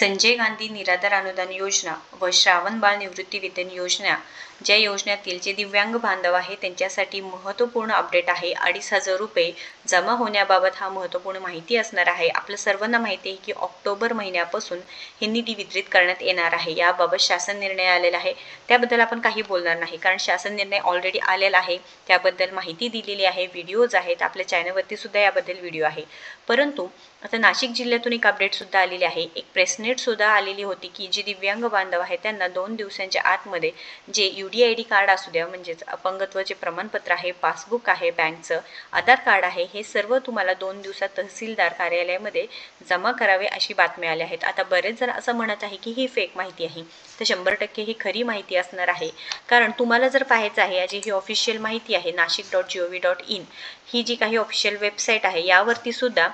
संजय गांधी निराधार अनुदान योजना व श्रावण बाळ निवृत्ती वेतन योजना ज्या योजनेतील जे दिव्यांग बांधव आहे त्यांच्यासाठी महत्त्वपूर्ण अपडेट आहे। 2,500 रुपये जमा होण्याबाबत हा महत्त्वपूर्ण माहिती असणार आहे। आपल्या सर्वांना माहिती आहे की ऑक्टोबर महिन्यापासून हे निधी वितरित करण्यात येणार आहे। याबाबत शासन निर्णय आलेला आहे, त्याबद्दल आपण काही बोलणार नाही कारण शासन निर्णय ऑलरेडी आलेला आहे, त्याबद्दल माहिती दिलेली आहे, व्हिडिओज आहेत, आपल्या चॅनलवरती सुद्धा याबद्दल व्हिडिओ आहे। परंतु आता नाशिक जिल्ह्यातून एक अपडेट सुद्धा आलेली आहे, एक प्रेसनेट सुद्धा आलेली होती की जे दिव्यांग बांधव आहेत त्यांना 2 दिवसांच्या आतमध्ये जे UDID कार्ड असू द्या म्हणजेच अपंगत्वाचे प्रमाणपत्र आहे, पासबुक आहे, बँकचं आधार कार्ड आहे, हे सर्व तुम्हाला 2 दिवसात तहसीलदार कार्यालयामध्ये जमा करावे अशी बातमी आली आहेत। आता बरेच जण असं म्हणत आहे की ही फेक माहिती आहे, तर 100% ही खरी माहिती असणार आहे। कारण तुम्हाला जर पाहायचं आहे याची ही ऑफिशियल माहिती आहे nashik.gov.in ही जी काही ऑफिशियल वेबसाईट आहे यावरती सुद्धा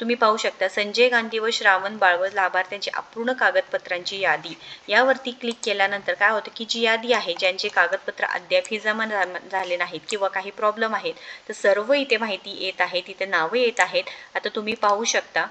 तुम्ही पाहू शकता संजय गांधी व श्रावण बाळ व लाभार्थ्यांची अपूर्ण कागदपत्रांची यादी यावरती क्लिक केल्यानंतर काय होतं की जी यादी आहे ज्यांचे कागदपत्र अद्यापही जमा झाले नाहीत किंवा काही प्रॉब्लेम आहेत तर सर्व इथे माहिती येत आहे, तिथे नावं येत आहेत। आता तुम्ही पाहू शकता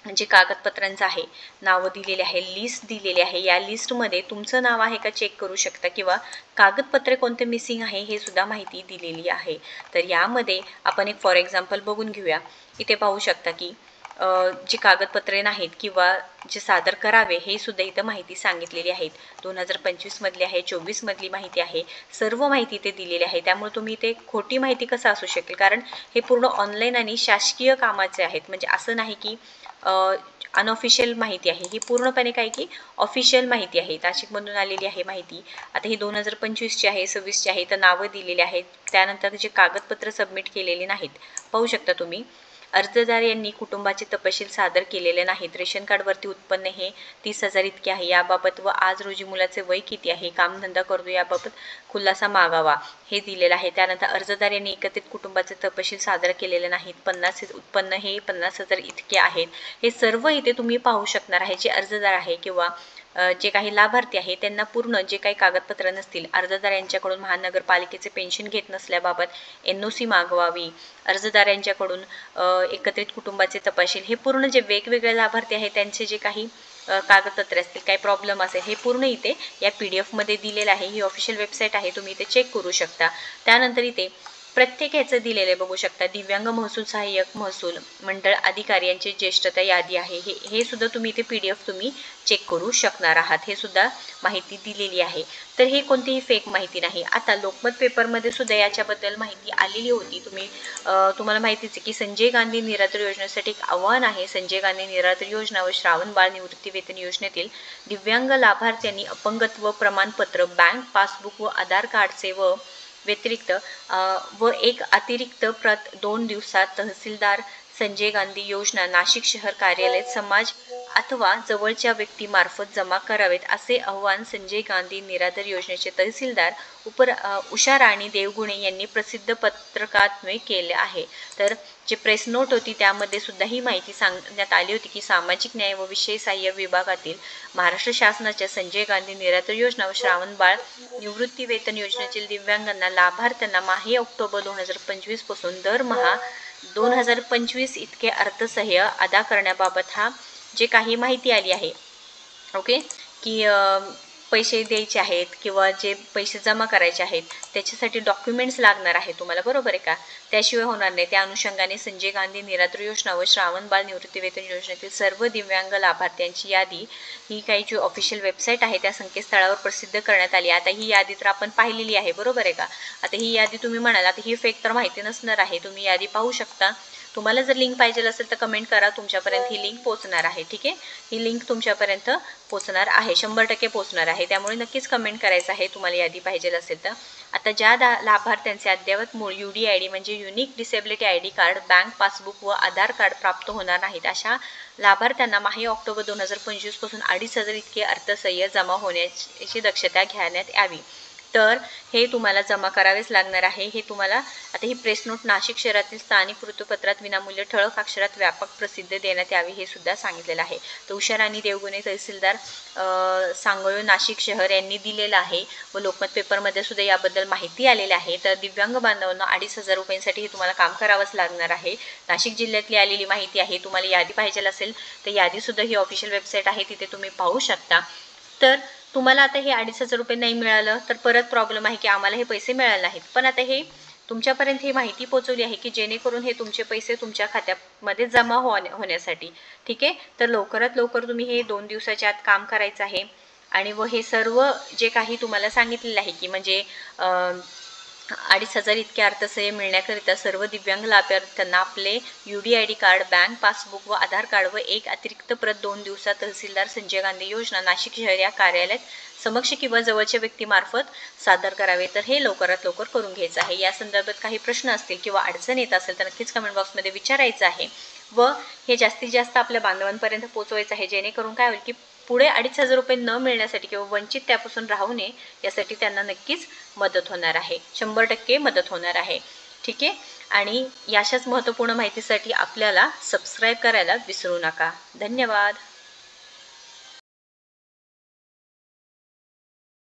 जे कागदपत्रांचं आहे नावं दिलेले आहे, लिस्ट दिलेली आहे, या लिस्टमध्ये तुमचं नाव आहे का चेक करू शकता किंवा कागदपत्रे कोणते मिसिंग आहे हे सुद्धा माहिती दिलेली आहे। तर यामध्ये आपण एक फॉर एक्झाम्पल बघून घेऊया। इथे पाहू शकता की जी कागदपत्रे नाहीत किंवा जे सादर करावे हे सुद्धा इथं माहिती सांगितलेली आहेत। 2025 मधली आहे, 24 मधली माहिती आहे, सर्व माहिती इथे दिलेली आहे। त्यामुळे तुम्ही इथे खोटी माहिती कसं असू शकेल, कारण हे पूर्ण ऑनलाईन आणि शासकीय कामाचे आहेत, म्हणजे असं नाही की अनऑफिशियल माहिती आहे, ही पूर्णपणे काय की ऑफिशियल माहिती आहे, नाशिकमधून आलेली आहे माहिती। आता ही 2025 ची आहे, 26 ची आहे, तर नावं दिलेली आहेत, त्यानंतर जे कागदपत्र सबमिट केलेले नाहीत पाहू शकता तुम्ही। अर्जदार यांनी कुटुंबाचे तपशील सादर केलेले नाहीत, रेशन कार्डवरती उत्पन्न हे 30,000 इतके आहे याबाबत व आज रोजी मुलाचे वय किती आहे, कामधंदा करतो याबाबत खुलासा मागावा हे दिलेलं आहे। त्यानंतर अर्जदार यांनी एकत्रित कुटुंबाचे तपशील सादर केलेले नाहीत, उत्पन्न हे 50,000 इतके आहेत, हे सर्व इथे तुम्ही पाहू शकणार आहे। जे अर्जदार आहे किंवा जे काही लाभार्थी आहे त्यांना पूर्ण जे काही कागदपत्र नसतील, अर्जदार यांच्याकडून महानगरपालिकेचे पेन्शन घेत नसल्याबाबत NOC मागवावी, अर्जदार यांच्याकडून एकत्रित कुटुंबाचे तपशील हे पूर्ण जे वेगवेगळे लाभार्थी आहेत त्यांचे जे काही कागदपत्रे असतील, काही प्रॉब्लेम असेल, हे पूर्ण इथे या PDF मध्ये दिलेलं आहे। ही ऑफिशियल वेबसाईट आहे, तुम्ही इथे चेक करू शकता। त्यानंतर इथे प्रत्येक याचं दिलेले बघू शकता, दिव्यांग महसूल सहाय्यक महसूल मंडळ अधिकारी यांची ज्येष्ठता यादी आहे, हे सुद्धा तुम्ही इथे PDF तुम्ही चेक करू शकणार आहात, हे सुद्धा माहिती दिलेली आहे। तर हे कोणतीही फेक माहिती नाही। आता लोकमत पेपरमध्ये सुद्धा याच्याबद्दल माहिती आलेली होती, तुम्हाला माहितीच आहे की संजय गांधी निराधार योजनेसाठी एक आव्हान आहे। संजय गांधी निराधार योजना व श्रावण बाळ निवृत्ती वेतन योजनेतील दिव्यांग लाभार्थ्यांनी अपंगत्व प्रमाणपत्र, बँक पासबुक व आधार कार्डचे व व्यतिरिक्त व एक अतिरिक्त प्रत 2 दिवसात तहसीलदार संजय गांधी योजना नाशिक शहर कार्यालय समाज अथवा जवळच्या व्यक्तीमार्फत जमा करावेत असे आवाहन संजय गांधी निराधार योजनेचे तहसीलदार उषा राणी देवगुणे यांनी प्रसिद्ध पत्रकाद्वारे केले आहे। तर जे प्रेस नोट होती त्यामध्ये सुद्धा ही माहिती सांगण्यात आली होती की सामाजिक न्याय व विषय सहाय्य विभागातील महाराष्ट्र शासनाच्या संजय गांधी निराधार योजना व श्रावण बाळ निवृत्ती वेतन योजनेतील दिव्यांगांना लाभार्थ्यांना माहे ऑक्टोबर 2025 पासून दरमहा 2025 इतके अर्थसहाय्य अदा करण्याबाबत हा जे काही माहिती आली आहे, ओके, की पैसे द्यायचे आहेत किंवा जे पैसे जमा करायचे आहेत त्याच्यासाठी डॉक्युमेंट्स लागणार आहे तुम्हाला, बरोबर आहे का, त्याशिवाय होणार नाही। त्या अनुषंगाने संजय गांधी निराधार योजना व श्रावण बाळ निवृत्ती वेतन योजनेतील सर्व दिव्यांग लाभार्थ्यांची यादी ही काही जी ऑफिशियल वेबसाईट आहे त्या संकेतस्थळावर प्रसिद्ध करण्यात आली। आता ही यादी तर आपण पाहिलेली आहे, बरोबर आहे का। आता ही यादी तुम्ही म्हणाल आता ही फेक तर माहिती नसणार आहे, तुम्ही यादी पाहू शकता। तुम्हाला जर लिंक पाहिजे असेल तर कमेंट करा, तुमच्यापर्यंत ही लिंक पोहोचणार आहे, ठीक आहे, ही लिंक तुमच्यापर्यंत पोहोचणार आहे, 100% पोहोचणार आहे, त्यामुळे नक्कीच कमेंट करायचं आहे तुम्हाला यादी पाहिजे असेल तर। आता ज्या लाभार्थ्यांचे अद्यावत मूळ UDID म्हणजे unique disability ID card, bank passbook व आधार कार्ड प्राप्त होणार नाहीत अशा लाभार्थ्यांना माहे ऑक्टोबर 2025 पासून 2,500 इतके अर्थसहाय्य जमा होण्याची दक्षता घेण्यात यावी। तर हे तुम्हाला जमा करावेच लागणार आहे। हे तुम्हाला आता ही प्रेस नोट नाशिक शहरातील स्थानिक वृत्तपत्रात विनामूल्य ठळक अक्षरात व्यापक प्रसिद्ध देण्यात यावी हे सुद्धा सांगितलेलं आहे। तर उषा राणी देवगुणे तहसीलदार सांगोला नाशिक शहर यांनी दिलेलं आहे व लोकमत पेपरमध्ये सुद्धा याबद्दल माहिती आलेली आहे। तर दिव्यांग बांधवांना 2,500 रुपयांसाठी हे तुम्हाला काम करावंच लागणार आहे। नाशिक जिल्ह्यातली आलेली माहिती आहे। तुम्हाला यादी पाहिजे असेल तर यादी सुद्धा ही ऑफिशियल वेबसाईट आहे, तिथे तुम्ही पाहू शकता। तर तुम्हाला आता हे 2,500 रुपये नाही मिळालं तर परत प्रॉब्लेम आहे की आम्हाला हे पैसे मिळाले नाहीत, पण आता हे तुमच्यापर्यंत ही माहिती पोहोचवली आहे की जेणेकरून हे तुमचे पैसे तुमच्या खात्यामध्ये जमा होण्यासाठी, ठीक आहे। तर लवकरात लवकर तुम्ही हे 2 दिवसाच्या आत काम करायचं आहे आणि व हे सर्व जे काही तुम्हाला सांगितलेलं आहे की म्हणजे 2,500 इतके अर्थसहाय्य मिळण्याकरिता सर्व दिव्यांग लाभार्थ्यांना आपले UDID कार्ड, बँक पासबुक व आधार कार्ड व एक अतिरिक्त प्रत 2 दिवसात तहसीलदार संजय गांधी योजना नाशिक शहर या कार्यालयात समक्ष किंवा जवळच्या व्यक्तीमार्फत सादर करावे। तर हे लवकरात लवकर करून घ्यायचं आहे। या संदर्भात काही प्रश्न असतील किंवा अडचण येत असेल तर नक्कीच कमेंट बॉक्समध्ये विचारायचं आहे व हे जास्तीत जास्त आपल्या बांधवांपर्यंत पोहोचवायचं आहे, जेणेकरून काय होईल की पुढे 2,500 रुपये न मिळण्यासाठी किंवा वंचित त्यापासून राहू नये यासाठी त्यांना नक्कीच मदत होणार आहे, 100% मदत होणार आहे, ठीक आहे। आणि अशाच महत्त्वपूर्ण माहितीसाठी आपल्याला सबस्क्राईब करायला विसरू नका। धन्यवाद।